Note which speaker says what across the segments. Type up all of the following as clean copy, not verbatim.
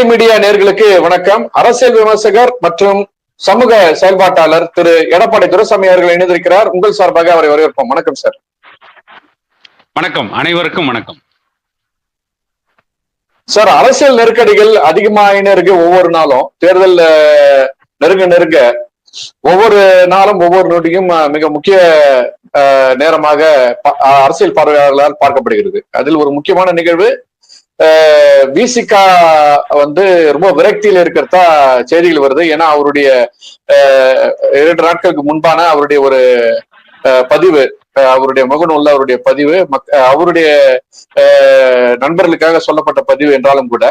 Speaker 1: Media நேயர்களுக்கு வணக்கம். அரசியல் விமர்சகர் மற்றும் சமூக செயல்பாட்டாளர் திரு எடப்பாடி துரைசாமி அவர்கள் இணைந்திருக்கிறார். உங்கள் சார்பாக அவரை வரவேற்போம். வணக்கம் சார்.
Speaker 2: வணக்கம், அனைவருக்கும் வணக்கம்
Speaker 1: சார். அரசியல் நெருக்கடிகள் அதிகமாயினே இருக்கு. ஒவ்வொரு நாளும் தேர்தல் நெருங்க ஒவ்வொரு நாளும் ஒவ்வொரு நொடியும் மிக முக்கிய நேரமாக அரசியல் பார்வையாளர்களால் பார்க்கப்படுகிறது. அதில் ஒரு முக்கியமான நிகழ்வு விசிகா ரொம்ப விரக்தியில் இருக்கிறதா செய்திகள் வருது. ஏன்னா அவருடைய 2 நாட்களுக்கு முன்பான அவருடைய ஒரு பதிவு, அவருடைய முகநூல்ல அவருடைய பதிவு அவருடைய நண்பர்களுக்காக சொல்லப்பட்ட பதிவு என்றாலும் கூட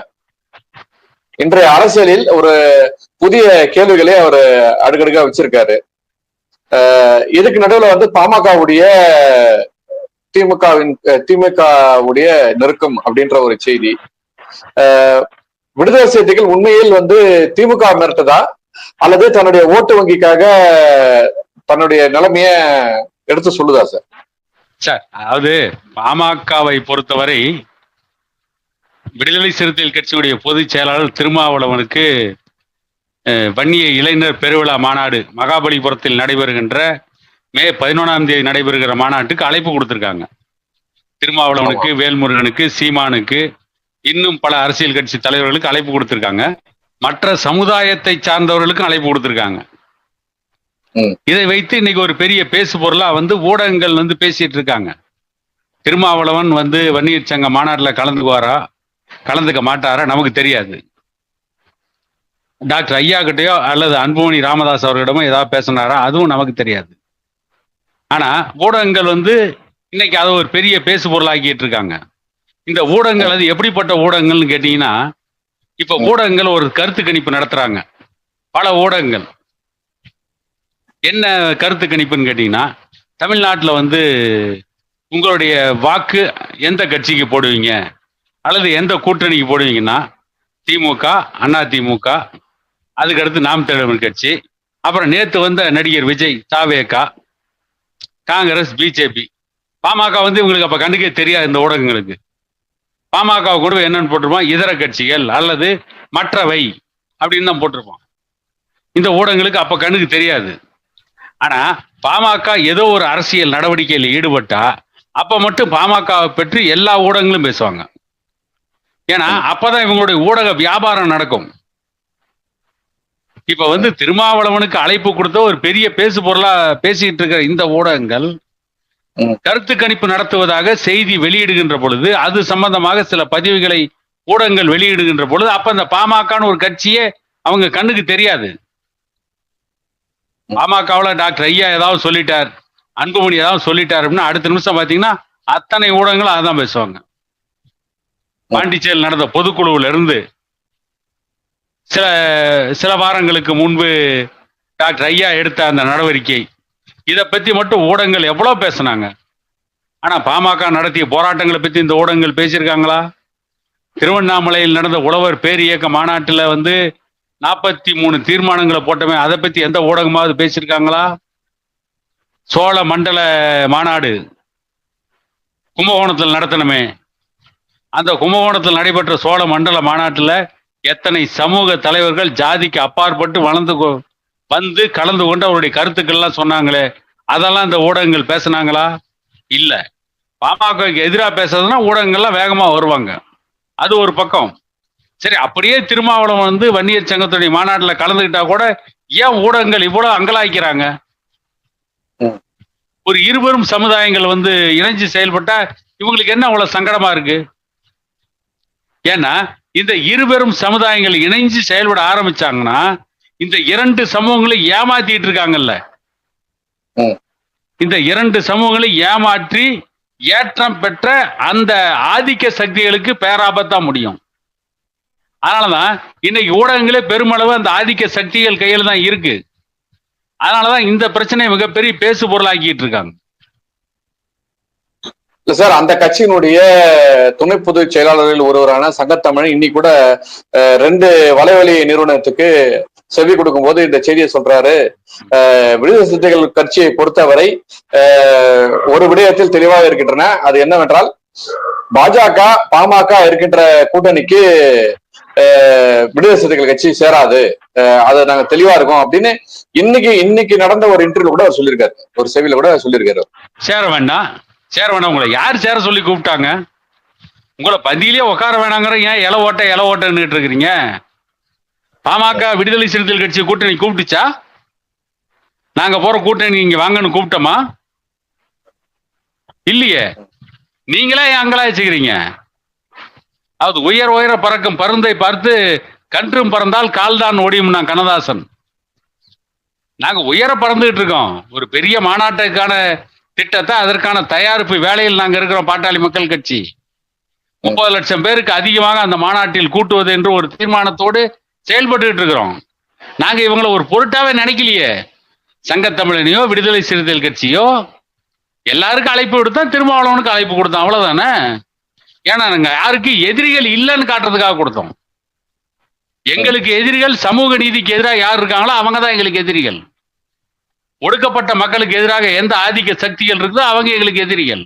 Speaker 1: இன்றைய அரசியலில் ஒரு புதிய கேள்விகளை அவர் அடுக்கடுக்கா வச்சிருக்காரு. இதுக்கு நடுவுல பாமகவுடைய திமுகவுடைய நெருக்கம் அப்படின்ற ஒரு செய்தி. விடுதலை சிறுத்தைகள் உண்மையில் திமுக மிரட்டதா அல்லது தன்னுடைய ஓட்டு வங்கிக்காக தன்னுடைய நிலைமைய எடுத்து சொல்லுதா சார்?
Speaker 2: சார், அதாவது பாமகவை பொறுத்தவரை விடுதலை சிறுத்தைகள் கட்சியுடைய பொதுச் செயலாளர் திருமாவளவனுக்கு வன்னிய இளைஞர் பெருவிழா மாநாடு மகாபலிபுரத்தில் நடைபெறுகின்ற மே 11ஆம் தேதி நடைபெறுகிற மாநாட்டுக்கு அழைப்பு கொடுத்திருக்காங்க. திருமாவளவனுக்கு, வேல்முருகனுக்கு, சீமானுக்கு, இன்னும் பல அரசியல் கட்சி தலைவர்களுக்கு அழைப்பு கொடுத்திருக்காங்க. மற்ற சமுதாயத்தை சார்ந்தவர்களுக்கும் அழைப்பு கொடுத்திருக்காங்க. இதை வைத்து இன்னைக்கு ஒரு பெரிய பேசு பொருளா ஊடகங்கள் பேசிட்டு இருக்காங்க. திருமாவளவன் வன்னியர் சங்க மாநாட்டில் கலந்துக்க மாட்டாரா நமக்கு தெரியாது. டாக்டர் ஐயா கிட்டயோ அல்லது அன்புமணி ராமதாஸ் அவர்களிடமோ ஏதாவது பேசினாரா அதுவும் நமக்கு தெரியாது. ஆனா ஊடகங்கள் இன்னைக்கு அதை ஒரு பெரிய பேசு பொருளாக்கிட்டு இருக்காங்க. இந்த ஊடகங்கள் அது எப்படிப்பட்ட ஊடகங்கள்னு கேட்டீங்கன்னா, இப்ப ஊடகங்கள் ஒரு கருத்து கணிப்பு நடத்துறாங்க. பல ஊடகங்கள் என்ன கருத்து கணிப்புன்னு கேட்டீங்கன்னா, தமிழ்நாட்டில் உங்களுடைய வாக்கு எந்த கட்சிக்கு போடுவீங்க அல்லது எந்த கூட்டணிக்கு போடுவீங்கன்னா, திமுக, அதிமுக, அதுக்கடுத்து நாம் தமிழர் கட்சி, அப்புறம் நேற்று வந்த நடிகர் விஜய், தாவேகா, காங்கிரஸ், பிஜேபி. பாமக இவங்களுக்கு அப்ப கண்ணுக்கே தெரியாது. இந்த ஊடகங்களுக்கு பாமக கூட என்னன்னு போட்டிருப்பான், இதர கட்சிகள் அல்லது மற்றவை அப்படின்னு தான் போட்டிருப்பான். இந்த ஊடகங்களுக்கு அப்ப கண்ணுக்கு தெரியாது. ஆனா பாமக ஏதோ ஒரு அரசியல் நடவடிக்கையில் ஈடுபட்டா அப்ப மட்டும் பாமகவை பற்றி எல்லா ஊடகங்களும் பேசுவாங்க. ஏன்னா அப்பதான் இவங்களுடைய ஊடக வியாபாரம் நடக்கும். இப்ப திருமாவளவனுக்கு அழைப்பு கொடுத்த ஒரு பெரிய பேசு பொருளா பேசிட்டு இருக்கிற இந்த ஊடகங்கள் கருத்து கணிப்பு நடத்துவதாக செய்தி வெளியிடுகின்ற பொழுது, அது சம்பந்தமாக சில பதிவுகளை ஊடகங்கள் வெளியிடுகின்ற பொழுது, அப்ப இந்த பாமகன்னு ஒரு கட்சியே அவங்க கண்ணுக்கு தெரியாது. பாமகவில் டாக்டர் ஐயா ஏதாவது சொல்லிட்டார், அன்புமணி ஏதாவது சொல்லிட்டார் அப்படின்னா அடுத்த நிமிஷம் பாத்தீங்கன்னா அத்தனை ஊடகங்களும் அதான் பேசுவாங்க. பாண்டிச்சேரியில் நடந்த பொதுக்குழுவில் இருந்து சில வாரங்களுக்கு முன்பு டாக்டர் ஐயா எடுத்த அந்த நடவடிக்கை, இதை பத்தி மட்டும் ஊடகங்கள் எவ்வளவு பேசினாங்க. ஆனா பாமக நடத்திய போராட்டங்களை பத்தி இந்த ஊடகங்கள் பேசியிருக்காங்களா? திருவண்ணாமலையில் நடந்த உழவர் பேர் இயக்க மாநாட்டில் 43 தீர்மானங்களை போட்டமே, அதை பத்தி எந்த ஊடகமாவது பேசியிருக்காங்களா? சோழ மண்டல மாநாடு கும்பகோணத்தில் நடத்தணுமே, அந்த கும்பகோணத்தில் நடைபெற்ற சோழ மண்டல மாநாட்டில் எத்தனை சமூக தலைவர்கள் ஜாதிக்கு அப்பாற்பட்டு கலந்து கொண்டு அவருடைய கருத்துக்கள்லாம் சொன்னாங்களே, அதெல்லாம் இந்த ஊடகங்கள் பேசினாங்களா? இல்ல. பாமகக்கு எதிராக பேசுறதுன்னா ஊடகங்கள்லாம் வேகமா வருவாங்க. அது ஒரு பக்கம். சரி, அப்படியே திருமாவளவன் வன்னியர் சங்கத்துடைய மாநாட்டில் கலந்துக்கிட்டா கூட ஏன் ஊடகங்கள் இவ்வளவு அங்கலாய்க்கிறாங்க? ஒரு இருவரும் சமுதாயங்கள் இணைஞ்சு செயல்பட்டா இவங்களுக்கு என்ன அவ்வளவு சங்கடமா இருக்கு? ஏன்னா இந்த இருவரும் சமுதாயங்கள் இணைஞ்சு செயல்பட ஆரம்பிச்சாங்கன்னா இந்த 2 சமூகங்களை ஏமாத்திட்டு இருக்காங்கல்ல. இந்த 2 சமூகங்களை ஏமாற்றி ஏற்றம் பெற்ற அந்த ஆதிக்க சக்திகளுக்கு பேராபத்தான் முடியும். அதனாலதான் இன்னைக்கு ஊடகங்களே பெருமளவு அந்த ஆதிக்க சக்திகள் கையில தான் இருக்கு. அதனாலதான் இந்த பிரச்சனையை மிகப்பெரிய பேசு பொருளாக்கிட்டு இருக்காங்க.
Speaker 1: இல்ல சார், அந்த கட்சியினுடைய துணை பொதுச் செயலாளர்கள் ஒருவரான சங்கத்தமிழன் இன்னைக்கு கூட 2 வலைவலி நிறுவனத்துக்கு செவி கொடுக்கும் போது இந்த செய்தியை சொல்றாரு. விடுதலை சிறுத்தைகள் கட்சியை பொறுத்தவரை ஒரு விடயத்தில் தெளிவாக இருக்கின்றன. அது என்னவென்றால், பாஜக பாமக இருக்கின்ற கூட்டணிக்கு விடுதலை சிறுத்தைகள் கட்சி சேராது, அது நாங்க தெளிவா இருக்கோம் அப்படின்னு இன்னைக்கு நடந்த ஒரு இன்டர்வியூ கூட அவர் சொல்லியிருக்காரு, ஒரு செவில கூட சொல்லியிருக்காரு.
Speaker 2: சேர வேண்டாம், சேர வேண்டாம். உங்களை யார் சேர சொல்லி கூப்பிட்டாங்க? உங்களை பந்தியிலேயே உட்கார வேணாங்கிற ஏன் இல ஓட்டன்னு இருக்கிறீங்க? பாமக விடுதலை சிறுத்தைகள் கட்சி கூட்டணி கூப்பிட்டுச்சா? நாங்க போற கூட்டணி நீங்க வாங்கன்னு கூப்பிட்டோமா? இல்லையே. நீங்களே அங்களா வச்சுக்கிறீங்க. அது உயர பறக்கும் பருந்தை பார்த்து கன்றும் பறந்தால் கால்தான் ஓடியும் நான் கண்ணதாசன். நாங்க உயர பறந்துகிட்டு இருக்கோம். ஒரு பெரிய மாநாட்டுக்கான திட்டத்தை, அதற்கான தயாரிப்பு வேலையில் நாங்க இருக்கிறோம். பாட்டாளி மக்கள் கட்சி 30 லட்சம் பேருக்கு அதிகமாக அந்த மாநாட்டில் கூட்டுவது என்று ஒரு தீர்மானத்தோடு செயல்பட்டு இருக்கிறோம். நாங்க இவங்களை ஒரு பொருட்டாவே நினைக்கலையே. சங்கத்தமிழனையோ விடுதலை சிறுத்தைகள் கட்சியோ எல்லாருக்கும் அழைப்பு கொடுத்தா, திருமாவளவனுக்கு அழைப்பு கொடுத்தோம், அவ்வளவுதானே. ஏன்னா நாங்க யாருக்கு எதிரிகள் இல்லைன்னு காட்டுறதுக்காக கொடுத்தோம். எங்களுக்கு எதிரிகள் சமூக நீதிக்கு எதிராக யார் இருக்காங்களோ அவங்க தான் எங்களுக்கு எதிரிகள். ஒடுக்கப்பட்ட மக்களுக்கு எதிராக எந்த ஆதிக்க சக்திகள் இருக்குதோ அவங்க எங்களுக்கு எதிரிகள்.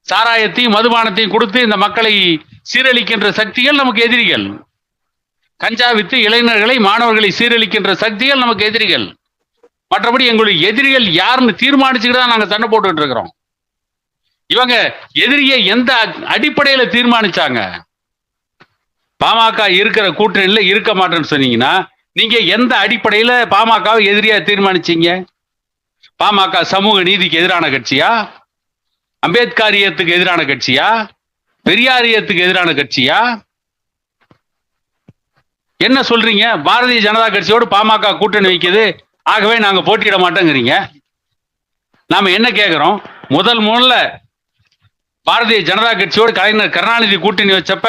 Speaker 2: சாராயத்தையும் மதுபானத்தையும் கொடுத்து இந்த மக்களை சீரழிக்கின்ற சக்திகள் நமக்கு எதிரிகள். கஞ்சா வித்து இளைஞர்களை மாணவர்களை சீரழிக்கின்ற சக்திகள் நமக்கு எதிரிகள். மற்றபடி எங்களுடைய எதிரிகள் யாருன்னு தீர்மானிச்சுக்கிட்டு தான் நாங்க சண்டை போட்டுட்டு இருக்கிறோம். இவங்க எதிரியை எந்த அடிப்படையில தீர்மானிச்சாங்க? பாமக இருக்கிற கூட்டணியில இருக்க மாட்டேன்னு சொன்னீங்கன்னா நீங்க எந்த அடிப்படையில பாமகவை எதிரியா தீர்மானிச்சீங்க? பாமக சமூக நீதிக்கு எதிரான கட்சியா? அம்பேத்கரியத்துக்கு எதிரான கட்சியா? பெரியாரியத்துக்கு எதிரான கட்சியா? என்ன சொல்றீங்க? பாரதிய ஜனதா கட்சியோடு பாமக கூட்டணி வைக்குது, ஆகவே நாங்க போட்டியிட மாட்டோங்கிறீங்க. நாம என்ன கேட்கிறோம்? முதல்ல பாரதிய ஜனதா கட்சியோடு கலைஞர் கருணாநிதி கூட்டணி வச்சப்ப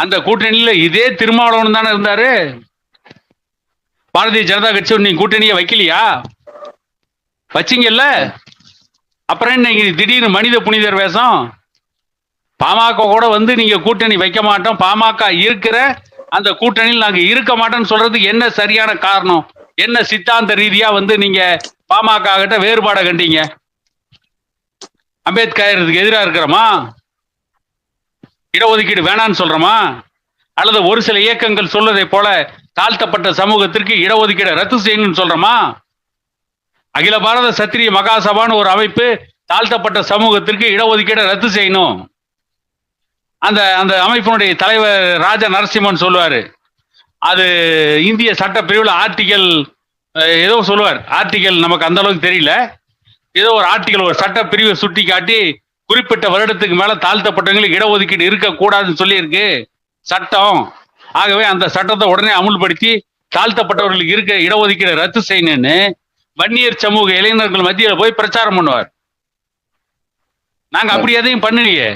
Speaker 2: அந்த கூட்டணியில இதே திருமாவளவன் தானே இருந்தாரு. பாரதிய ஜனதா கட்சியோடு நீங்க கூட்டணியை வைக்கலையா? வச்சிங்கல்ல. அப்புறம் என்ன திடீர்னு மனித புனிதர் வேஷம்? பாமக கூட வந்து நீங்க கூட்டணி வைக்க மாட்டோம், பாமக இருக்கிற அந்த கூட்டணியில் நாங்க இருக்க மாட்டோம்னு சொல்றதுக்கு என்ன சரியான காரணம்? என்ன சித்தாந்த ரீதியா வந்து நீங்க பாமக கிட்ட வேறுபாட கண்டீங்க? அம்பேத்கருக்கு எதிராக இருக்கிறோமா? இடஒதுக்கீடு வேணான்னு சொல்றோமா? அல்லது ஒரு சில இயக்கங்கள் சொல்வதை போல தாழ்த்தப்பட்ட சமூகத்திற்கு இடஒதுக்கீடு ரத்து செய்யணும்னு சொல்றோமா? அகில பாரத சத்திரிய மகாசபான்னு ஒரு அமைப்பு தாழ்த்தப்பட்ட சமூகத்திற்கு இடஒதுக்கீடு ரத்து செய்யணும். அந்த அந்த அமைப்பினுடைய தலைவர் ராஜா நரசிம்மன் சொல்லுவாரு, அது இந்திய சட்ட பிரிவுல ஆர்டிகல் ஏதோ சொல்லுவார். ஆர்டிகல் நமக்கு அந்த அளவுக்கு தெரியல. ஏதோ ஒரு ஆர்டிகல், ஒரு சட்ட பிரிவை சுட்டி காட்டி குறிப்பிட்ட வருடத்துக்கு மேல தாழ்த்தப்பட்டவங்களுக்கு இடஒதுக்கீடு இருக்கக்கூடாதுன்னு சொல்லி இருக்கு சட்டம். ஆகவே அந்த சட்டத்தை உடனே அமுல்படுத்தி தாழ்த்தப்பட்டவர்களுக்கு இருக்க இடஒதுக்கீடு ரத்து செய்யணும்னு வன்னியர் சமூக இளைஞர்கள் மத்தியில போய் பிரச்சாரம் பண்ணுவார். நாங்க அப்படி எதையும் பண்ணலையே.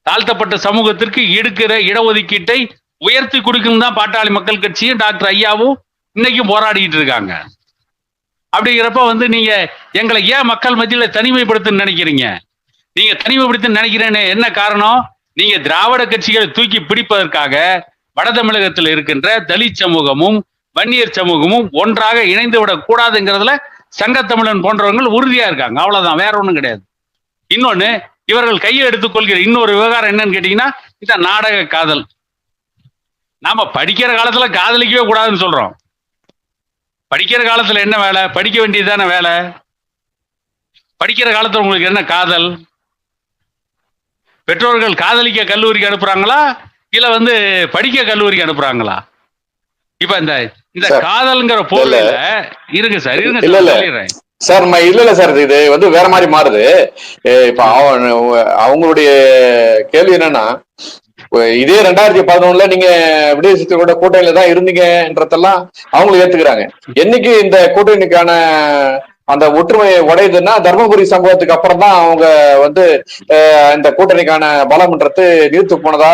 Speaker 2: தாழ்த்தப்பட்ட சமூகத்திற்கு எடுக்கிற இடஒதுக்கீட்டை உயர்த்தி கொடுக்கும் தான் பாட்டாளி மக்கள் கட்சியும் டாக்டர் ஐயாவும் இன்னைக்கும் போராடிட்டு இருக்காங்க. அப்படிங்கிறப்ப வந்து நீங்க எங்களை ஏன் மக்கள் மத்தியில தனிமைப்படுத்த நினைக்கிறீங்க? நீங்க தனிமைப்படுத்த நினைக்கிறேன்னு என்ன காரணம்? நீங்க திராவிட கட்சிகளை தூக்கி பிடிப்பதற்காக வட தமிழகத்தில் இருக்கின்ற தலித் சமூகமும் வன்னியர் சமூகமும் ஒன்றாக இணைந்து விடக் கூடாதுங்கிறதுல சங்கத்தமிழன் போன்றவர்கள் உறுதியா இருக்காங்க. அவ்வளவுதான், வேற ஒண்ணும் கிடையாது. இன்னொன்னு, இவர்கள் கையில் எடுத்துக் கொள்கிற இன்னொரு விவகாரம் என்னன்னு கேட்டீங்கன்னா, இந்த நாடக காதல். நாம படிக்கிற காலத்துல காதலிக்கவே கூடாதுன்னு சொல்றோம். படிக்கிற காலத்துல என்ன வேலை? படிக்க வேண்டியதுதானே வேலை. படிக்கிற காலத்துல உங்களுக்கு என்ன காதல்? பெற்றோர்கள் காதலிக்க கல்லூரிக்கு அனுப்புறாங்களா இல்ல வந்து படிக்க கல்லூரிக்கு அனுப்புறாங்களா? இப்ப இந்த காதல்ங்கிற பொருள்ல இருங்க சார், இருங்க சொல்லிடுறேன்
Speaker 1: சார். இல்ல சார், இது வந்து வேற மாதிரி மாறுது. இப்ப அவங்களுடைய கேள்வி என்னன்னா, இதே 2011 நீங்க விடுதலை சிறுத்தைகளோட கூட்டணியில தான் இருந்தீங்கன்றதெல்லாம் அவங்களும் ஏத்துக்கிறாங்க. என்னைக்கு இந்த கூட்டணிக்கான அந்த ஒற்றுமை உடையுதுன்னா தர்மபுரி சம்பவத்துக்கு அப்புறம் தான் அவங்க வந்து இந்த கூட்டணிக்கான பலம்ன்றது நீர்த்து போனதா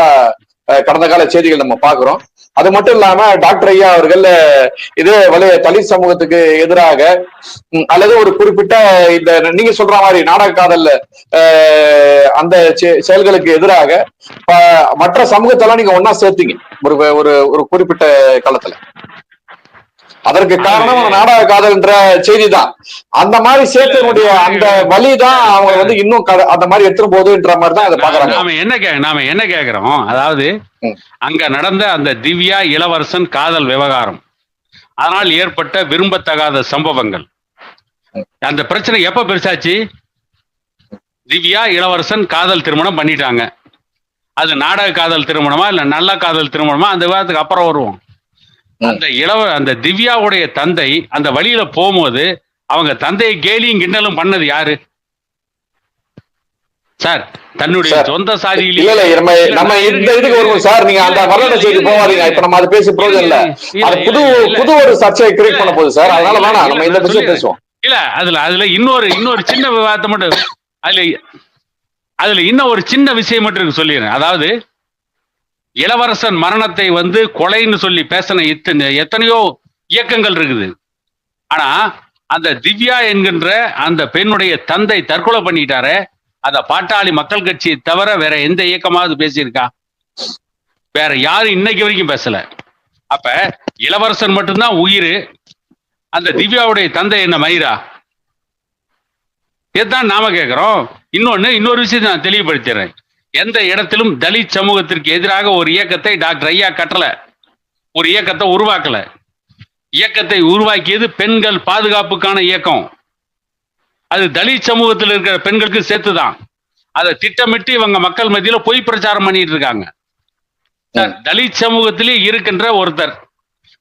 Speaker 1: கடந்த கால செய்திகள் நம்ம பாக்குறோம். அது மட்டும் இல்லாம டாக்டர் ஐயா அவர்கள் இதே தலித் சமூகத்துக்கு எதிராக அல்லது ஒரு குறிப்பிட்ட இந்த நீங்க சொல்ற மாதிரி நாடக காதல் அந்த செயல்களுக்கு எதிராக மற்ற சமூகத்தெல்லாம் நீங்க ஒன்னா சேர்த்தீங்க ஒரு ஒரு குறிப்பிட்ட காலத்துல. அதற்கு காரணம் நாடக காதல்ன்ற செய்தி தான். அந்த மாதிரி சேர்த்தனுடைய அந்த வழிதான் அவங்க வந்து இன்னும் அந்த மாதிரி எடுத்துட்டு போகுதுன்ற மாதிரி தான் அதை பாக்குறாங்க.
Speaker 2: நாம என்ன கேக்குறோம், அதாவது அங்க நடந்த அந்த திவ்யா இளவரசன் காதல் விவகாரம், அதனால் ஏற்பட்ட விரும்பத்தகாத சம்பவங்கள், அந்த பிரச்சனை எப்ப பெருசாச்சு? திவ்யா இளவரசன் காதல் திருமணம் பண்ணிட்டாங்க. அது நாடக காதல் திருமணமா இல்ல நல்ல காதல் திருமணமா, அந்த விவாதத்துக்கு அப்புறம் வருவோம். அந்த திவ்யாவுடைய தந்தை அந்த வழியில போகும்போது அவங்க தந்தையை கேலியும் கிண்டலும் பண்ணது யாரு சார்? தன்னுடைய சொந்த சாதியிலேயே
Speaker 1: நம்ம இந்த இதுக்கு வருவோம் சார். நீங்க அந்த வரலாற்று செய்தி போவாதீங்க. இப்ப நம்ம அதை பேசி பிரயோஜனம் இல்ல. அது புது ஒரு சர்ச்சையை கிரியேட் பண்ண போகுது சார். அதனால வேணாம், நம்ம இந்த விஷயம் பேசுவோம்.
Speaker 2: இல்ல அதுல இன்னொரு சின்ன விவாதத்தை மட்டும், அதுல இன்னும் ஒரு சின்ன விஷயம் மட்டும் சொல்லிடுறேன். அதாவது இளவரசன் மரணத்தை வந்து கொலைன்னு சொல்லி பேசின எத்தனையோ இயக்கங்கள் இருக்குது. ஆனா அந்த திவ்யா என்கின்ற அந்த பெண்ணுடைய தந்தை தற்கொலை பண்ணிட்டாரு, அத பாட்டாளி மக்கள் கட்சியை தவிர வேற எந்த இயக்கமாவது பேசியிருக்கா? வேற யாரும் இன்னைக்கு வரைக்கும் பேசல. அப்ப இளவரசன் மட்டும்தான் உயிர், அந்த திவ்யாவுடைய தந்தை என்ன மயிரா? இதுதான் நாம கேட்கிறோம். இன்னொரு விஷயத்தை நான் தெளிவுபடுத்துறேன். எந்த இடத்திலும் தலித் சமூகத்திற்கு எதிராக ஒரு இயக்கத்தை டாக்டர் ஐயா கட்டல, ஒரு இயக்கத்தை உருவாக்கல. இயக்கத்தை உருவாக்கியது பெண்கள் பாதுகாப்புக்கான இயக்கம். அது தலித் சமூகத்தில் இருக்கிற பெண்களுக்கு சேர்த்துதான். அதை திட்டமிட்டு இவங்க மக்கள் மத்தியில பொய் பிரச்சாரம் பண்ணிட்டு இருக்காங்க. தலித் சமூகத்திலே இருக்கின்ற ஒருத்தர்,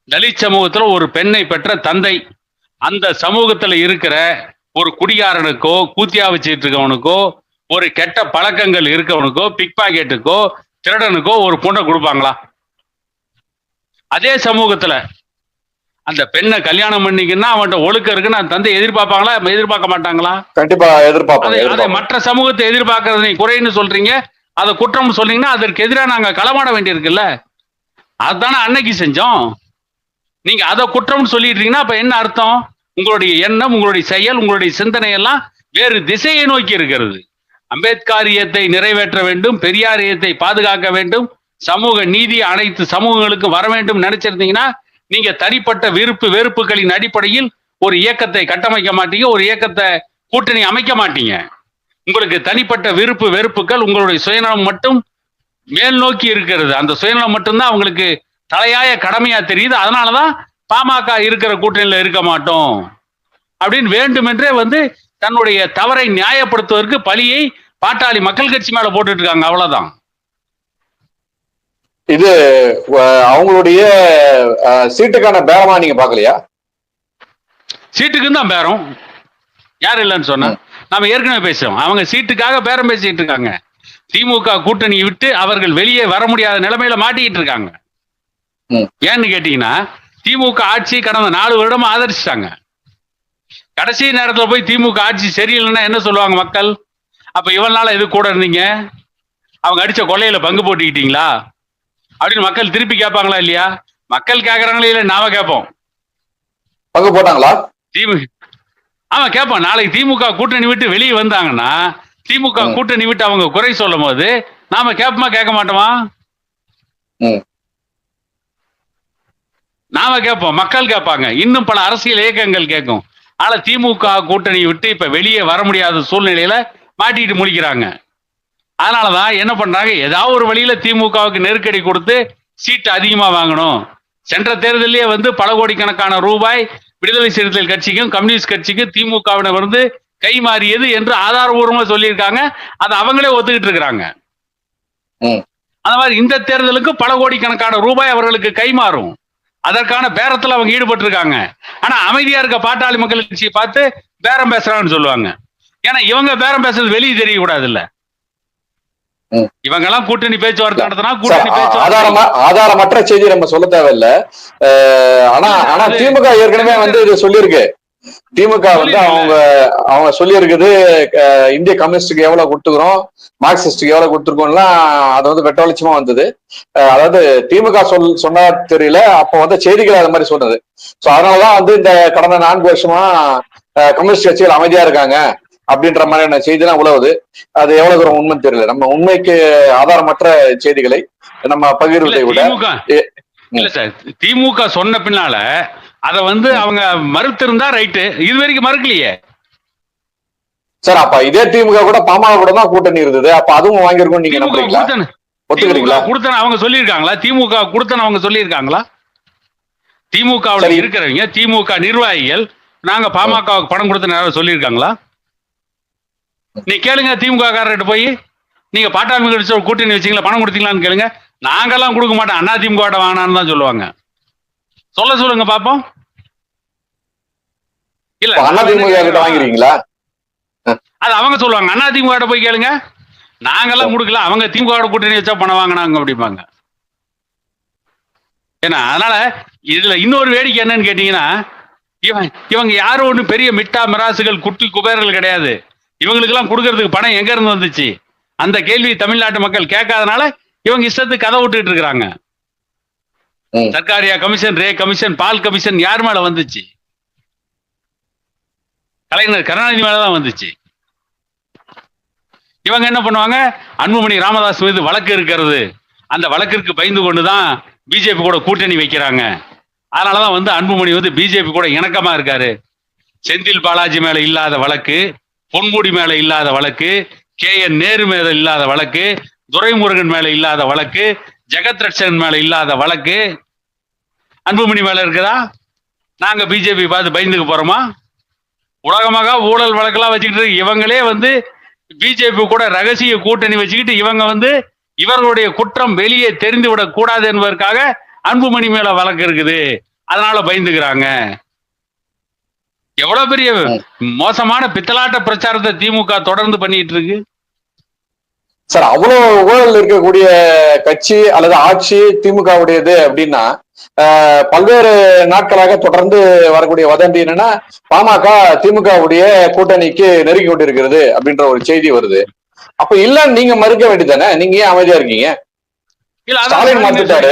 Speaker 2: தலித் சமூகத்துல ஒரு பெண்ணை பெற்ற தந்தை, அந்த சமூகத்துல இருக்கிற ஒரு குடிகாரனுக்கோ கூத்தியா வச்சுட்டு இருக்கவனுக்கோ ஒரு கெட்ட பழக்கங்கள் இருக்கவனுக்கோ பிக் பாக்கெட்டுக்கோ திருடனுக்கோ ஒரு பொண்ணை கொடுப்பாங்களா? அதே சமூகத்துல அந்த பெண்ணை கல்யாணம் பண்ணிக்கின்னா அவன்கிட்ட ஒழுக்கம் இருக்குன்னு அந்த தந்தை எதிர்பார்ப்பாங்களா? எதிர்பார்க்க மாட்டாங்களா?
Speaker 1: கண்டிப்பா எதிர்பார்ப்பாங்க.
Speaker 2: அதை மற்ற சமூகத்தை எதிர்பார்க்கறது நீங்க குறைன்னு சொல்றீங்க, அதை குற்றம் சொல்றீங்கன்னா அதற்கு எதிராக நாங்க களமாட வேண்டியிருக்குல்ல. அதுதானே அன்னைக்கு செஞ்சோம். நீங்க அதை குற்றம்னு சொல்லிட்டீங்கன்னா அப்ப என்ன அர்த்தம்? உங்களுடைய எண்ணம், உங்களுடைய செயல், உங்களுடைய சிந்தனை எல்லாம் வேறு திசையை நோக்கி இருக்கிறது. அம்பேத்கரியத்தை நிறைவேற்ற வேண்டும், பெரியாரியத்தை பாதுகாக்க வேண்டும், சமூக நீதி அனைத்து சமூகங்களுக்கும் வர வேண்டும் நினைச்சிருந்தீங்கன்னா நீங்க தனிப்பட்ட விருப்பு வெறுப்புகளின் அடிப்படையில் ஒரு இயக்கத்தை கட்டமைக்க மாட்டீங்க, ஒரு இயக்கத்தை கூட்டணி அமைக்க மாட்டீங்க. உங்களுக்கு தனிப்பட்ட விருப்பு வெறுப்புகள், உங்களுடைய சுயநலம் மட்டும் மேல் நோக்கி இருக்கிறது. அந்த சுயநலம் மட்டும்தான் அவங்களுக்கு தலையாய கடமையா தெரியுது. அதனாலதான் பாமக இருக்கிற கூட்டணியில இருக்க மாட்டோம் அப்படின்னு வேண்டுமென்றே வந்து தன்னுடைய தவறை நியாயப்படுத்துவதற்கு பழியை பாட்டாளி மக்கள் கட்சி மேல போட்டுட்டு இருக்காங்க. அவ்வளவுதான்.
Speaker 1: இது அவங்களுடைய சீட்டுக்கான பேரமா நீங்க பாக்கலையா?
Speaker 2: சீட்டுக்கு தான் பேரம். யார் இல்லைன்னு சொன்னா? நாம ஏற்கனவே பேசுறோம். அவங்க சீட்டுக்காக பேரம் பேசிட்டு இருக்காங்க. திமுக கூட்டணி விட்டு அவர்கள் வெளியே வர முடியாத நிலைமையில மாட்டிக்கிட்டு இருக்காங்க. ஏன்னு கேட்டீங்கன்னா திமுக ஆட்சி கடந்த 4 வருடமா ஆதரிச்சிட்டாங்க. கடைசி நேரத்துல போய் திமுக ஆட்சி சரியில்லைன்னா என்ன சொல்லுவாங்க மக்கள்? அப்ப இவனால எது கூட இருந்தீங்க? அவங்க அடிச்ச கொள்ளையில பங்கு போட்டுக்கிட்டீங்களா அப்படின்னு மக்கள் திருப்பி கேட்பாங்களா இல்லையா? மக்கள் கேட்கறாங்களே இல்ல, நாம கேட்போம்.
Speaker 1: பங்கு போட்டாங்களா?
Speaker 2: ஆமா கேட்போம். நாளைக்கு திமுக கூட்டணி விட்டு வெளியே வந்தாங்கன்னா திமுக கூட்டணி விட்டு அவங்க குறை சொல்லும் போது நாம கேட்போமா கேட்க மாட்டோமா? நாம கேட்போம், மக்கள் கேட்பாங்க, இன்னும் பல அரசியல் இயக்கங்கள் கேட்கும். ஆனா திமுக கூட்டணி விட்டு இப்ப வெளியே வர முடியாத சூழ்நிலையில மாட்டிட்டு முடிக்கிறாங்க. அதனாலதான் என்ன பண்றாங்க, ஏதாவது ஒரு வழியில திமுகவுக்கு நெருக்கடி கொடுத்து சீட்டு அதிகமா வாங்கணும். சென்ற தேர்தலே வந்து பல கோடிக்கணக்கான ரூபாய் விடுதலை சிறுத்தைகள் கட்சிக்கும் கம்யூனிஸ்ட் கட்சிக்கும் திமுகவினர் வந்து கை மாறியது என்று ஆதாரபூர்வமா சொல்லியிருக்காங்க. அதை அவங்களே ஒத்துக்கிட்டு இருக்கிறாங்க. அந்த மாதிரி இந்த தேர்தலுக்கு பல கோடிக்கணக்கான ரூபாய் அவர்களுக்கு கை மாறும். அதற்கான பேரத்துல அவங்க ஈடுபட்டு இருக்காங்க. ஆனா அமைதியா இருக்க பாட்டாளி மக்கள் கட்சியை பார்த்து பேரம் பேசுறான்னு சொல்லுவாங்க. ஏன்னா இவங்க பேரம் பேசுறது வெளியே தெரியக்கூடாது இல்ல. இவங்க எல்லாம் கூட்டணி பேச்சுவார்த்தை நடத்தினா கூட்டணி பேச்சுவார்த்தை
Speaker 1: ஆதாரமற்ற செய்தி நம்ம சொல்ல தேவையில்லை. ஆனா திமுக ஏற்கனவே வந்து இது சொல்லியிருக்கு. திமுக வந்து அவங்க சொல்லி இருக்குது, இந்திய கம்யூனிஸ்டுக்கு எவ்வளவு கொடுத்துக்கிறோம், மார்க்சிஸ்டுக்கு எவ்வளவு கொடுத்துருக்கோம்லாம் அது வந்து வெட்ட வெளிச்சமா வந்தது. அதாவது திமுக சொன்னா தெரியல, அப்ப வந்து செய்திகள் அது மாதிரி சொன்னது. சோ அதனாலதான் வந்து இந்த கடந்த 4 வருஷமா கம்யூனிஸ்ட் கட்சிகள் அமைதியா இருக்காங்க அப்படின்ற மாதிரியான செய்தி எல்லாம் உழவுது. அது எவ்வளவு தூரம் உண்மைன்னு தெரியல. நம்ம உண்மைக்கு ஆதாரமற்ற செய்திகளை நம்ம பகிர்வதை விட
Speaker 2: இல்ல சார், திமுக சொன்ன பின்னால அதை வந்து அவங்க மறுத்திருந்தா ரைட்டு, இது வரைக்கும் மறுக்கலையே.
Speaker 1: சார் அப்ப இதே திமுக கூட பாமக கூட தான் கூட்டணி இருந்தது, அப்ப அதுவும் வாங்கிருக்கும் நீங்க
Speaker 2: திமுக
Speaker 1: நம்புறீங்களா?
Speaker 2: கொடுத்தன
Speaker 1: ஒத்துக்கிறீங்களா?
Speaker 2: கொடுத்தன அவங்க சொல்லியிருக்காங்களா? திமுக கொடுத்தன அவங்க சொல்லியிருக்காங்களா? திமுகவுல
Speaker 1: சரி.
Speaker 2: இருக்கிறவங்க, திமுக நிர்வாகிகள் நாங்க பாமகவுக்கு பணம் கொடுத்த சொல்லியிருக்காங்களா? நீ கேளுங்க திமுக காரர்கிட்ட போய், நீங்க பாட்டாளி கட்சி கூட்டணி வச்சீங்களா, பணம் கொடுத்தீங்களான்னு கேளுங்க. நாங்கெல்லாம் கொடுக்க மாட்டோம், அண்ணா திமுக வாங்கினான்னு தான் சொல்லுவாங்க. சொல்லுங்க பாப்போம். இல்ல
Speaker 1: அண்ணா திமுக கிட்ட வாங்கிருக்கீங்களா?
Speaker 2: அது அவங்க சொல்லுவாங்க. அண்ணா திமுக போய் கேளுங்க, நாங்கெல்லாம் கொடுக்கல, அவங்க திமுக கூட்டணி வச்சா பணம் வாங்கினாங்க அப்படிம்பாங்க. ஏன்னா அதனால இதுல இன்னொரு வேடிக்கை என்னன்னு கேட்டீங்கன்னா, இவங்க யாரும் ஒண்ணு பெரிய மிட்டா மிராசுகள் குட்டி குபேரர்கள் கிடையாது. இவங்களுக்கு எல்லாம் கொடுக்கறதுக்கு பணம் எங்க இருந்து வந்துச்சு? அந்த கேள்வி தமிழ்நாட்டு மக்கள் கேட்காதனால இவங்க இஷ்டத்துக்கு கதை விட்டுட்டு இருக்கிறாங்க. சர்க்காரியா கமிஷன், ரே கமிஷன், பால் கமிஷன் யார் மேல வந்துச்சு? கலைஞர் கருணாநிதி மேலதான் வந்துச்சு. இவங்க என்ன பண்ணுவாங்க, அன்புமணி ராமதாஸ் மீது வழக்கு இருக்கிறது, அந்த வழக்கிற்கு பயந்து கொண்டுதான் பிஜேபி கூட கூட்டணி வைக்கிறாங்க. அதனாலதான் வந்து அன்புமணி வந்து பிஜேபி கூட இணக்கமா இருக்காரு. செந்தில் பாலாஜி மேல இல்லாத வழக்கு, பொன்முடி மேல இல்லாத வழக்கு, KN நேரு மேல இல்லாத வழக்கு, துரைமுருகன் மேல இல்லாத வழக்கு, ஜெகத் ரட்சகன் மேல இல்லாத வழக்கு அன்புமணி மேல இருக்குதா? நாங்க பிஜேபி பார்த்து பயந்துக்கு போறோமா? உலகமாக ஊழல் வழக்கெல்லாம் வச்சுக்கிட்டு இவங்களே வந்து பிஜேபி கூட ரகசிய கூட்டணி வச்சுக்கிட்டு இவங்க வந்து இவர்களுடைய குற்றம் வெளியே தெரிந்து விடக் கூடாது என்பதற்காக அன்புமணி மேல வழக்கு இருக்குது, அதனால பயந்துக்கிறாங்க. எவ்வளவு பெரிய மோசமான பித்தலாட்ட பிரச்சாரத்தை திமுக தொடர்ந்து பண்ணிட்டு இருக்கு
Speaker 1: சார். அவ்வளவு ஊழல் இருக்கக்கூடிய கட்சி அல்லது ஆட்சி திமுகவுடையது அப்படின்னா, பல்வேறு நாட்களாக தொடர்ந்து வரக்கூடிய வதந்தி என்னன்னா, பாமக திமுகவுடைய கூட்டணிக்கு நெருங்கி கொண்டிருக்கிறது அப்படின்ற ஒரு செய்தி வருது. அப்ப இல்லன்னு நீங்க மறுக்க வேண்டியதானே? நீங்க ஏன் அமைதியா இருக்கீங்க? ஸ்டாலின் மறுத்துட்டாரு.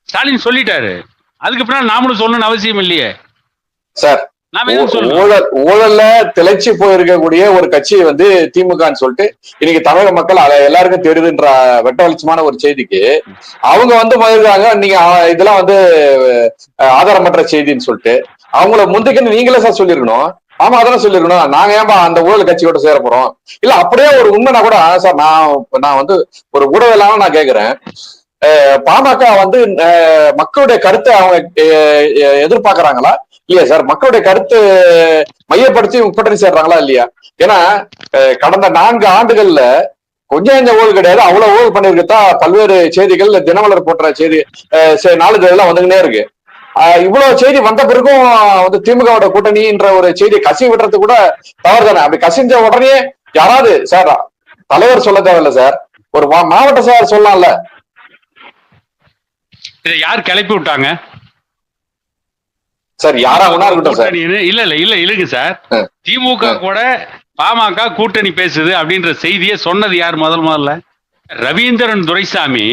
Speaker 2: ஸ்டாலின் சொல்லிட்டாரு. அதுக்கு பின்னாடி நாமளும் சொல்லணும்னு அவசியம் இல்லையே
Speaker 1: சார். ஊழல்ல திளைச்சு போயிருக்கக்கூடிய ஒரு கட்சி வந்து திமுகன்னு சொல்லிட்டு இன்னைக்கு தமிழக மக்கள் எல்லாருக்கும் தெரியுதுன்ற வெட்ட வெளிச்சமான ஒரு செய்திக்கு அவங்க வந்து மறுக்கிறாங்க. நீங்க இதெல்லாம் வந்து ஆதாரமற்ற செய்தின்னு சொல்லிட்டு அவங்கள முந்திக்குன்னு நீங்களே சார் சொல்லிருக்கணும். ஆமா அதான் சொல்லிருக்கணும். நாங்க ஏன்பா அந்த ஊழல் கட்சியோட சேர போறோம்? இல்ல அப்படியே ஒரு உண்மைனா கூட சார், நான் வந்து ஒரு ஊடகம் நான் கேக்குறேன். பாமக வந்து மக்களுடைய கருத்தை அவங்க எதிர்பார்க்கறாங்களா இல்லையா சார்? மக்களுடைய கருத்து மையப்படுத்தி கூட்டணி சேர்றாங்களா இல்லையா? ஏன்னா கடந்த 4 ஆண்டுகள்ல கொஞ்சம் ஊழல் கிடையாது, அவ்வளவு ஊழல் பண்ணிருக்கத்தான் பல்வேறு செய்திகள் தினமலர் போன்ற செய்தி நாளிதழெல்லாம் வந்துகிட்டே இருக்கு. இவ்வளவு செய்தி வந்த பிறகும் வந்து திமுகவோட கூட்டணின்ற ஒரு செய்தியை கசி விடுறது கூட தவறு தானே? அப்படி கசிஞ்ச உடனே யாராவது சார் தலைவர் சொல்ல தேவையில்ல சார், ஒரு மாவட்ட சார் சொல்லலாம்ல.
Speaker 2: இதை யார் கிளப்பி விட்டாங்க
Speaker 1: சார்? யாரா இருக்கட்டும் சார்.
Speaker 2: இல்ல இல்லைங்க சார், திமுக கூட பாமக கூட்டணி பேசுது அப்படின்ற செய்தியை சொன்னது யார்? முதல்ல ரவீந்திரன் துரைசாமி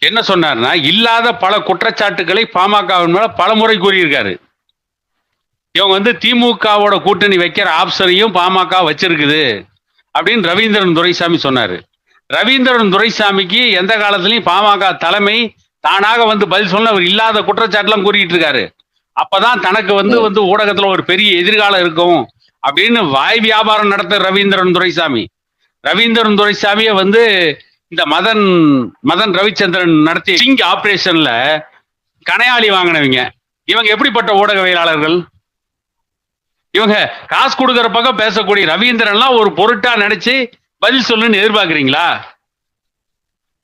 Speaker 2: என்ன சொன்னார்னா, இல்லாத பல குற்றச்சாட்டுகளை பாமகவின் மேல பல முறை கூறியிருக்காரு. இவங்க வந்து திமுகவோட கூட்டணி வைக்கிற ஆப்ஷனையும் பாமக வச்சிருக்குது அப்படின்னு ரவீந்திரன் துரைசாமி சொன்னாரு. ரவீந்திரன் துரைசாமிக்கு எந்த காலத்திலையும் பாமக தலைமை தானாக வந்து பதில் சொல்ல அவர் இல்லாத குற்றச்சாட்டுலாம் கூறிட்டு இருக்காரு. அப்பதான் தனக்கு வந்து ஊடகத்துல ஒரு பெரிய எதிர்காலம் இருக்கும் அப்படின்னு வாய் வியாபாரம் நடத்த ரவீந்திரன் துரைசாமியை வந்து இந்த மதன் ரவிச்சந்திரன் நடத்திய சிங் ஆபரேஷன்ல கனையாளி வாங்கினவங்க இவங்க எப்படிப்பட்ட ஊடகவியலாளர்கள்? இவங்க காசு கொடுக்கிற பக்கம் பேசக்கூடிய ரவீந்திரன்லாம் ஒரு பொருட்டா நினைச்சு பதில் சொல்லுன்னு எதிர்பார்க்குறீங்களா?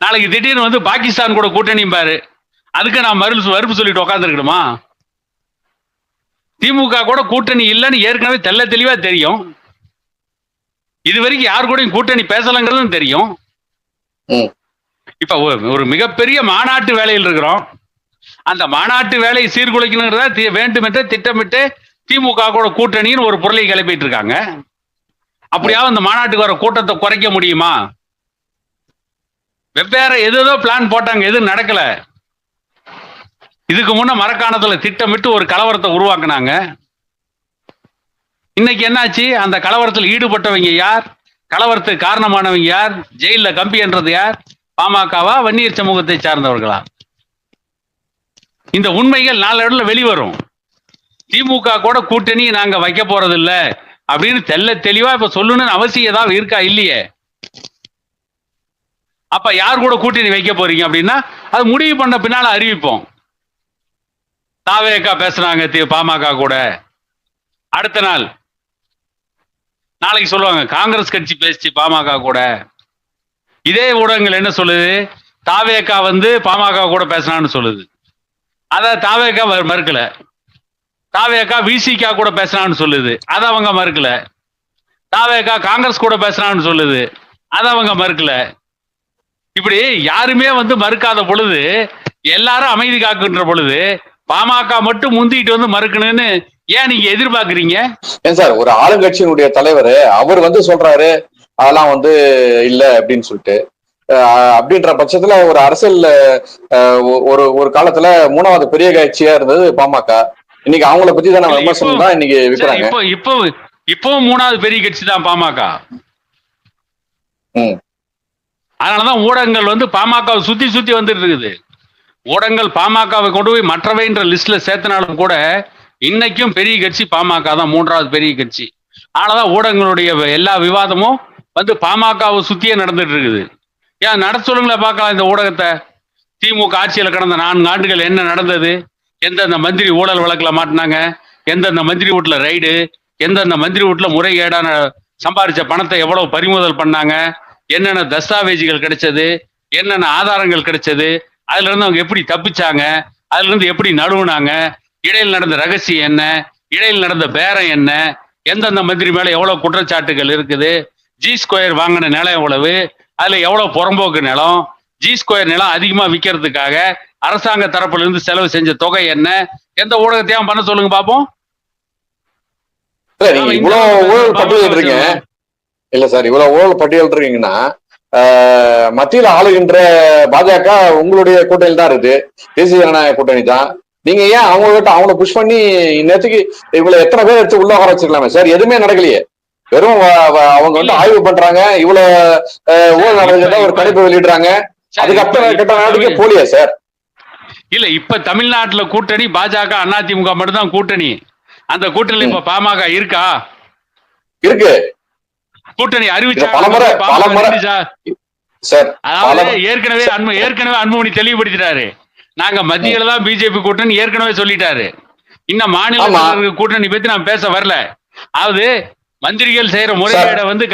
Speaker 2: நாளைக்கு திடீர்னு வந்து பாகிஸ்தான் கூட கூட்டணியும் பாரு, அதுக்கு நான் மறுப்பு சொல்லிட்டு உட்காந்துருக்கணுமா? திமுக கூட கூட்டணி இல்லைன்னு ஏற்கனவே தெல்ல தெளிவா தெரியும். இது வரைக்கும் யாரு கூட கூட்டணி பேசலங்கிறதும் தெரியும். இப்ப ஒரு மிகப்பெரிய மாநாட்டு வேலையில் இருக்கிறோம். அந்த மாநாட்டு வேலையை சீர்குலைக்கணுங்கிறத வேண்டுமென்றே திட்டமிட்டு திமுக கூட கூட்டணின்னு ஒரு பொருளை கிளப்பிட்டு இருக்காங்க. அப்படியாவது அந்த மாநாட்டுக்கு வர கூட்டத்தை குறைக்க முடியுமா? வெவ்வேறு ஏதோ பிளான் போட்டாங்க, எதுவும் நடக்கல. இதுக்கு முன்ன மரக்காணத்துல திட்டமிட்டு ஒரு கலவரத்தை உருவாக்குனாங்க. இன்னைக்கு என்னாச்சு? அந்த கலவரத்தில் ஈடுபட்டவங்க யார்? கலவரத்துக்கு காரணமானவங்க யார்? ஜெயில கம்பி என்றது யார்? பாமகவா, வன்னியர் சமூகத்தை சார்ந்தவர்களா? இந்த உண்மைகள் நாளடைவுல வெளிவரும். திமுக கூட கூட்டணி நாங்க வைக்க போறது இல்ல அப்படின்னு தெளிவா இப்ப சொல்லணும்னு அவசியம் ஏதாவது இருக்கா? இல்லையே. அப்ப யார் கூட கூட்டணி வைக்க போறீங்க அப்படின்னா அது முடிவு பண்ண பின்னால அறிவிப்போம். தாவேகா பேசுனாங்க பாமக கூட, அடுத்த நாள் நாளைக்கு சொல்லுவாங்க காங்கிரஸ் கட்சி பேசி பாமக கூட. இதே ஊடகங்கள் என்ன சொல்லுது? தாவேகா வந்து பாமக கூட பேசினான்னு சொல்லுது. அத தாவேகா மறுக்கல. தாவேகா விசிகா கூட பேசினான்னு சொல்லுது, அத அவங்க மறுக்கல. தாவேகா காங்கிரஸ் கூட பேசினான்னு சொல்லுது, அத அவங்க மறுக்கல. இப்படி யாருமே வந்து மறுக்காத பொழுது, எல்லாரும் அமைதி காக்குன்ற பொழுது பாமக மட்டும் முந்திட்டு வந்து மறுக்கணும்னு ஏன் நீங்க எதிர்பார்க்கறீங்க?
Speaker 1: ஏன் சார், ஒரு ஆளுங்கட்சியினுடைய தலைவர் அவர் வந்து சொல்றாரு அதெல்லாம் வந்து இல்ல அப்படின்னு சொல்லிட்டு, அப்படின்ற பட்சத்துல ஒரு அரசியல் ஒரு ஒரு காலத்துல 3வது பெரிய கட்சியா இருந்தது பாமக. இன்னைக்கு அவங்கள பத்தி தான் விமர்சனம் தான் இன்னைக்கு விக்கிறாங்க.
Speaker 2: இப்போ 3வது பெரிய கட்சி தான் பாமக. அதனாலதான் ஊடகங்கள் வந்து பாமகவை சுத்தி சுத்தி வந்துட்டு இருக்குது. ஊடகங்கள் பாமகவை கொண்டு போய் மற்றவைன்ற லிஸ்ட்ல சேர்த்தனாலும் கூட இன்னைக்கும் பெரிய கட்சி பாமக தான், 3வது பெரிய கட்சி. அதனாலதான் ஊடகங்களுடைய எல்லா விவாதமும் வந்து பாமகவை சுத்தியே நடந்துட்டு இருக்குது. ஏன் நட சொல்லுங்களேன் பார்க்கலாம் இந்த ஊடகத்தை. திமுக ஆட்சியில் கடந்த 4 ஆண்டுகள் என்ன நடந்தது? எந்தெந்த மந்திரி ஊழல் வழக்குல மாட்டினாங்க, எந்தெந்த மந்திரி வீட்டுல ரைடு, எந்தெந்த மந்திரி வீட்டுல முறைகேடான சம்பாதிச்ச பணத்தை எவ்வளவு பறிமுதல் பண்ணாங்க, என்னென்ன தஸ்தாவேஜுகள் கிடைச்சது, என்னென்ன ஆதாரங்கள் கிடைச்சது, அதுல இருந்து அவங்க எப்படி தப்பிச்சாங்க, அதுல இருந்து எப்படி நடுவுனாங்க, இடையில் நடந்த ரகசியம் என்ன, இடையில் நடந்த பேரம் என்ன, எந்தெந்த மந்திரி மேல எவ்வளவு குற்றச்சாட்டுகள் இருக்குது, G2 வாங்கின நிலம் எவ்வளவு, அதுல எவ்வளவு புறம்போக்கு நிலம், G2 நிலம் அதிகமா விற்கிறதுக்காக அரசாங்க தரப்புல இருந்து செலவு செஞ்ச தொகை என்ன, எந்த ஊடகத்தையும் பண்ண சொல்லுங்க பாப்போம்.
Speaker 1: இவ்வளவு ஊழல் பட்டியலிடுறீங்க இல்ல சார், இவ்வளவு ஊழல் பட்டியலிடுறீங்கன்னா மத்தியில் ஆளுகின்ற பாஜக உங்களுடைய கூட்டணி தான் இருக்கு, தேசிய ஜனநாயக கூட்டணி தான். நீங்க ஏன் அவங்கள புஷ் பண்ணி நேற்றுக்கு இவ்வளவு எத்தனை பேர் எடுத்து உள்ள வர வச்சிருக்கலாமே சார்? எதுவுமே நடக்கலையே. வெறும் அவங்க வந்து ஆய்வு பண்றாங்க, இவ்வளவு ஊழல் நடந்ததா ஒரு கணிப்பு வெளியிடுறாங்க, அதுக்கப்புறம் கட்ட நடவடிக்கை போலியா சார்?
Speaker 2: இல்ல, இப்ப தமிழ்நாட்டுல கூட்டணி பாஜக அதிமுக மட்டும் தான் கூட்டணி. அந்த கூட்டணி இப்ப பாமக இருக்கா?
Speaker 1: இருக்கு.
Speaker 2: கூட்டணி அறிவிச்சா? அதாவது ஏற்கனவே அன்புமணி தெளிவுபடுத்திட்டாரு, நாங்க மத்தியில தான் பிஜேபி கூட்டணி ஏற்கனவே சொல்லிட்டாரு. இன்னும் மாநில கூட்டணி பத்தி நான் பேச வரல. அதாவது மந்திரிகள் செய்யற முறைகேடை வந்து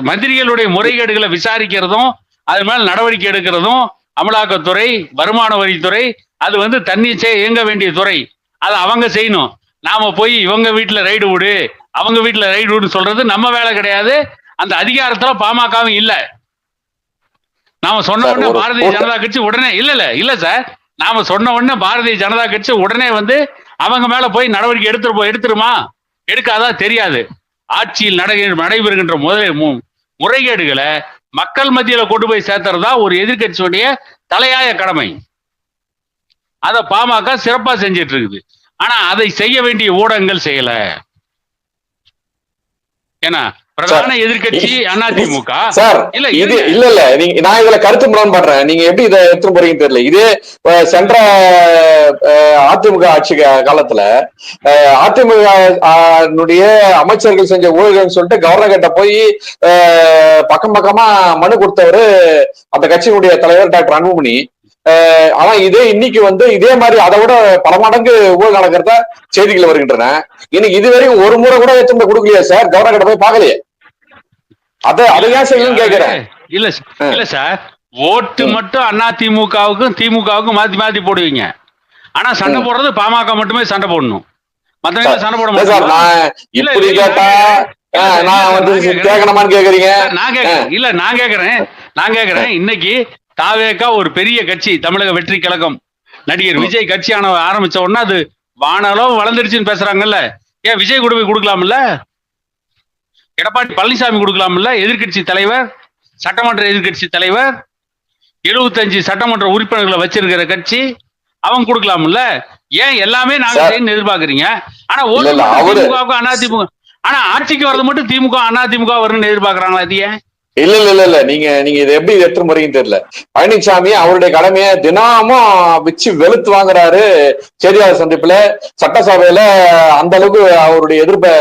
Speaker 2: மந்திரிகளுடைய முறைகேடுகளை விசாரிக்கிறதும் அது மேல நடவடிக்கை எடுக்கிறதும் அமலாக்கத்துறை, வருமான வரித்துறை, அது வந்து தன்னிச்சையா இயங்க வேண்டிய துறை. அதை அவங்க செய்யணும். நாம போய் இவங்க வீட்டுல ரைடு விடு, அவங்க வீட்டுல ரைடு விடு சொல்றது நம்ம வேலை கிடையாது. அந்த அதிகாரத்துல பாமகவும் இல்ல. நாம சொன்ன உடனே பாரதிய ஜனதா கட்சி உடனே இல்ல சார், நாம சொன்ன உடனே பாரதிய ஜனதா கட்சி உடனே வந்து அவங்க மேல போய் நடவடிக்கை எடுத்துருமா? எடுக்காதா? தெரியாது. ஆட்சியில் நடைபெறுகின்ற முறைகேடுகளை மக்கள் மத்தியில கொண்டு போய் சேர்த்துறதா ஒரு எதிர்கட்சியுடைய தலையாய கடமை. அத பாமக சிறப்பா செஞ்சிட்டு இருக்குது. ஆனா அதை செய்ய வேண்டிய ஊடகங்கள் செய்யல. ஏன்னா பிரதான எதிர்கட்சி அதிமுக.
Speaker 1: இல்ல நான் இதுல கருத்து முரண்படுறேன். நீங்க எப்படி இதை எடுத்து போறீங்கன்னு தெரியல. இது சென்ற அதிமுக ஆட்சி காலத்துல அதிமுக அமைச்சர்கள் செஞ்ச ஊழல்கள் சொல்லிட்டு கவர்னர் கிட்ட போய் பக்கம் பக்கமா மனு கொடுத்தவரு அந்த கட்சியினுடைய தலைவர் டாக்டர் அன்புமணி. ஆனா இன்னைக்கு வந்து இதே மாதிரி அதை விட பல மடங்கு ஊழல் நடக்கிறத செய்திகள் வருகின்றன. இன்னைக்கு இதுவரையும் ஒரு முறை கூட எத்தனை கொடுக்கலையா சார்? கவர்னர் கிட்ட போய் பார்க்கலையே.
Speaker 2: இல்ல சார், ஓட்டு மட்டும் அதிமுகவுக்கும் திமுகவுக்கும் மாத்தி போடுவீங்க. ஆனா சண்டை போடுறது பாமக மட்டுமே சண்டை போடணும். மத்தவங்க சண்டை போட மாட்டாங்க. நான் கேக்குறேன் இன்னைக்கு தாவேகா ஒரு பெரிய கட்சி, தமிழக வெற்றி கழகம், நடிகர் விஜய் கட்சி ஆரம்பிச்ச உடனே அது வானளவு வளர்ந்துருச்சுன்னு பேசுறாங்கல்ல. ஏன் விஜய் கூட போய் கொடுக்கலாம்ல? எடப்பாடி பழனிசாமி கொடுக்கலாம்ல? எதிர்கட்சி தலைவர், சட்டமன்ற எதிர்கட்சி தலைவர், 75 சட்டமன்ற உறுப்பினர்களை வச்சிருக்கிற கட்சி, அவங்க கொடுக்கலாம்ல? ஏன் எல்லாமே நாங்க செய்யணும்னு எதிர்பார்க்கறீங்க? ஆனா திமுக அதிமுக, ஆனா ஆட்சிக்கு வரது மட்டும் திமுக அதிமுக வரணும்னு எதிர்பார்க்கறாங்களா? அது ஏன்?
Speaker 1: இல்ல இல்ல இல்ல இல்ல நீங்க நீங்க இதை எப்படி எடுத்து முறையும் தெரியல. பழனிசாமி அவருடைய கடமையை தினமும் வச்சு வெளுத்து வாங்குறாரு. செய்தியாளர் சந்திப்புல, சட்டசபையில அந்த அளவுக்கு அவருடைய எதிர்ப்பை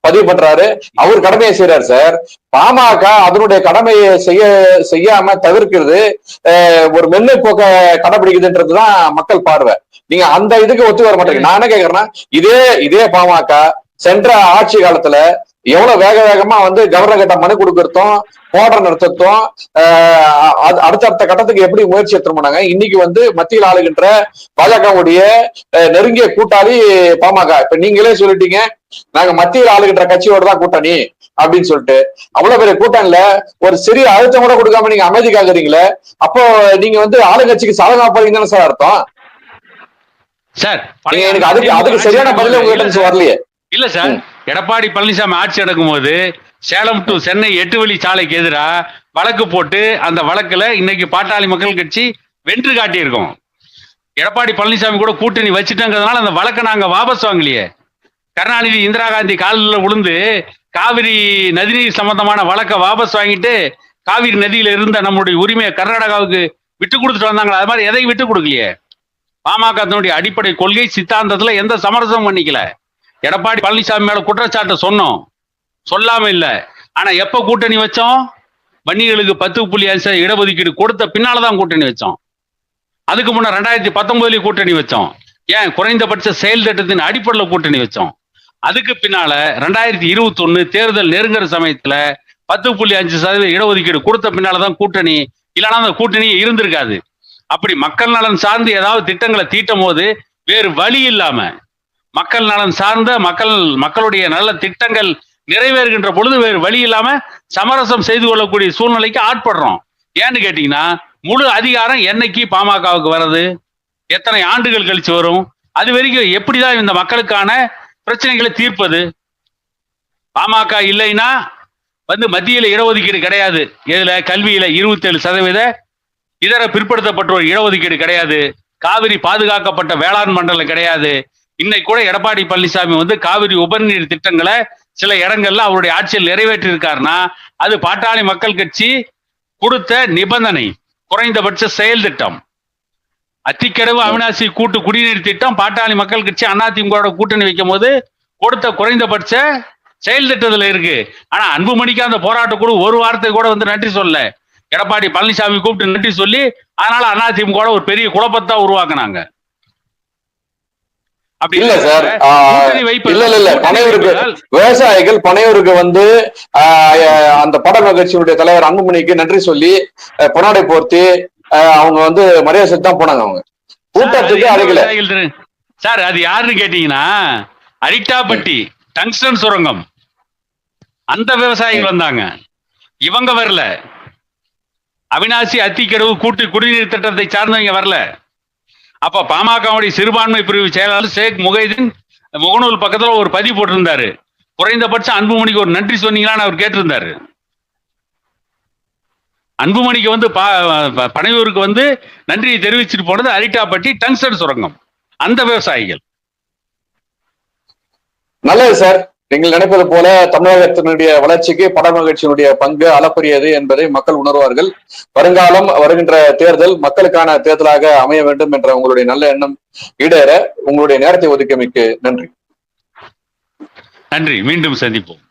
Speaker 1: பதிவு பண்றாரு. அவர் கடமையை செய்யறாரு சார். பாமக அதனுடைய கடமையை செய்யாம தவிர்க்கிறது ஒரு மென்மை போக்க கடைபிடிக்குதுன்றதுதான் மக்கள் பார்வை. நீங்க அந்த இதுக்கு ஒத்து வர மாட்டீங்க. நான் என்ன கேக்குறேன்னா, இதே இதே பாமக சென்ற ஆட்சி காலத்துல எவ்வளவு வேக வேகமா வந்து கவர்னர் கிட்ட மனு கொடுக்கறதும், போராட்டம் நடத்துறதும், அடுத்தடுத்த கட்டத்துக்கு எப்படி முயற்சி எடுத்து போனாங்க. இன்னைக்கு வந்து மத்தியில் ஆளுகின்ற பாஜகவுடைய நெருங்கிய கூட்டாளி பாமக. இப்ப நீங்களே சொல்லிட்டீங்க, நாங்க மத்தியில் ஆளுகின்ற கட்சியோட தான் கூட்டணி அப்படின்னு சொல்லிட்டு. அவ்வளவு பெரிய கூட்டணியில ஒரு சிறிய அழுத்தம் கூட கொடுக்காம நீங்க அமைதி காக்குறீங்களே, அப்போ நீங்க வந்து ஆளுங்கட்சிக்கு சாதகமா போறீங்கன்னு சார் அர்த்தம்.
Speaker 2: சார்
Speaker 1: எனக்கு அதுக்கு சரியான பதில உங்ககிட்ட வரலையே.
Speaker 2: இல்ல சார், எடப்பாடி பழனிசாமி ஆட்சி நடக்கும் போது சேலம் டு சென்னை 8 வழி சாலைக்கு எதிராக வழக்கு போட்டு அந்த வழக்குல இன்னைக்கு பாட்டாளி மக்கள் கட்சி வென்று காட்டியிருக்கோம். எடப்பாடி பழனிசாமி கூட கூட்டணி வச்சுட்டாங்கிறதுனால அந்த வழக்கை நாங்க வாபஸ் வாங்கலையே. கருணாநிதி இந்திரா காந்தி காலில் விழுந்து காவிரி நதிநீர் சம்பந்தமான வழக்கை வாபஸ் வாங்கிட்டு காவிரி நதியில இருந்த நம்மளுடைய உரிமையை கர்நாடகாவுக்கு விட்டு கொடுத்துட்டு வந்தாங்களா? அது மாதிரி எதையும் விட்டு கொடுக்கலையே. பாமக தன்னுடைய அடிப்படை கொள்கை சித்தாந்தத்துல எந்த சமரசமும் பண்ணிக்கல. எடப்பாடி பழனிசாமி மேல குற்றச்சாட்டு சொன்னோம், சொல்லாம இல்ல. ஆனா எப்ப கூட்டணி வச்சோம்? வன்னியர்களுக்கு 10.5 இடஒதுக்கீடு கொடுத்த பின்னாலதான் கூட்டணி வச்சோம். அதுக்கு முன்ன 2019 கூட்டணி வச்சோம். ஏன்? குறைந்தபட்ச செயல் திட்டத்தின் அடிப்படையில் கூட்டணி வச்சோம். அதுக்கு பின்னால 2021 தேர்தல் நெருங்குற சமயத்துல 10.5% இடஒதுக்கீடு கொடுத்த பின்னாலதான் கூட்டணி. இல்லைன்னா அந்த கூட்டணி இருந்திருக்காது. அப்படி மக்கள் நலன் சார்ந்து ஏதாவது திட்டங்களை தீட்டும் போது வேறு வழி இல்லாம, மக்கள் நலன் சார்ந்த மக்களுடைய நல்ல திட்டங்கள் நிறைவேறுகின்ற பொழுது வேறு வழி இல்லாம சமரசம் செய்து கொள்ளக்கூடிய சூழ்நிலைக்கு ஆட்படுறோம். ஏன்னு கேட்டீங்கன்னா, முழு அதிகாரம் என்னைக்கு பாமகவுக்கு வர்றது? எத்தனை ஆண்டுகள் கழிச்சு வரும்? அது வரைக்கும் எப்படிதான் இந்த மக்களுக்கான பிரச்சனைகளை தீர்ப்பது? பாமக இல்லைன்னா வந்து மத்தியில இடஒதுக்கீடு கிடையாது. இதுல கல்வியில 27%, இதர பிற்படுத்தப்பட்டோர் இடஒதுக்கீடு கிடையாது. காவிரி பாதுகாக்கப்பட்ட வேளாண் மண்டலம் கிடையாது. இன்னைக்கு கூட எடப்பாடி பழனிசாமி வந்து காவிரி உபரிநீர் திட்டங்களை சில இடங்கள்ல அவருடைய ஆட்சியில் நிறைவேற்றி இருக்காருன்னா அது பாட்டாளி மக்கள் கட்சி கொடுத்த நிபந்தனை, குறைந்தபட்ச செயல் திட்டம். அத்திக்கடவு அவிநாசி கூட்டு குடிநீர் திட்டம் பாட்டாளி மக்கள் கட்சி அதிமுக கூட்டணி வைக்கும் போது கொடுத்த குறைந்தபட்ச செயல் திட்டத்துல இருக்கு. ஆனா அன்புமணிக்கு அந்த போராட்ட குழு ஒரு வாரத்தை கூட வந்து நன்றி சொல்ல. எடப்பாடி பழனிசாமி கூப்பிட்டு நன்றி சொல்லி அதனால அதிமுக ஒரு பெரிய குழப்பத்தை உருவாக்குனாங்க.
Speaker 1: இல்ல சார், இல்ல இல்ல பனையூருக்கு விவசாயிகள் பனையூருக்கு வந்து அந்த பட கட்சியினுடைய தலைவர் அன்புமணிக்கு நன்றி சொல்லி பொன்னாடை போர்த்தி அவங்க வந்து மரியாதை செலுத்தி தான் போனாங்க. அவங்க கூட்டத்துக்கு அருகில
Speaker 2: சார், அது யாருன்னு கேட்டீங்கன்னா அரிட்டாப்பட்டி டங்ஸ்டன் சுரங்கம் அந்த விவசாயிகள் வந்தாங்க. இவங்க வரல. அவிநாசி அத்திக்கடவு கூட்டு குடிநீர் திட்டத்தை சார்ந்தவங்க வரல. அப்ப பாமகவுடைய சிறுபான்மை பிரிவு செயலாளர் ஷேக் முகைதீன் முகநூல் பக்கத்துல ஒரு பதிவு போட்டிருந்தாரு. குறைந்தபட்சம் அன்புமணிக்கு ஒரு நன்றி சொன்னீங்களான்னு அவர் கேட்டிருந்தாரு. அன்புமணிக்கு வந்து பனையூருக்கு வந்து நன்றியை தெரிவிச்சுட்டு போனது அரிட்டாப்பட்டி டங்ஸ்டன் சுரங்கம் அந்த விவசாயிகள்.
Speaker 1: நல்லது சார். நீங்கள் நினைப்பது போல தமிழகத்தினுடைய வளர்ச்சிக்கு பட மகிழ்ச்சியினுடைய பங்கு அளப்பரியது என்பதை மக்கள் உணர்வார்கள். வருங்காலம் வருகின்ற தேர்தல் மக்களுக்கான தேர்தலாக அமைய வேண்டும் என்ற உங்களுடைய நல்ல எண்ணம் ஈடேற உங்களுடைய நேரத்தை ஒதுக்கியமைக்கு நன்றி.
Speaker 2: நன்றி. மீண்டும் சந்திப்போம்.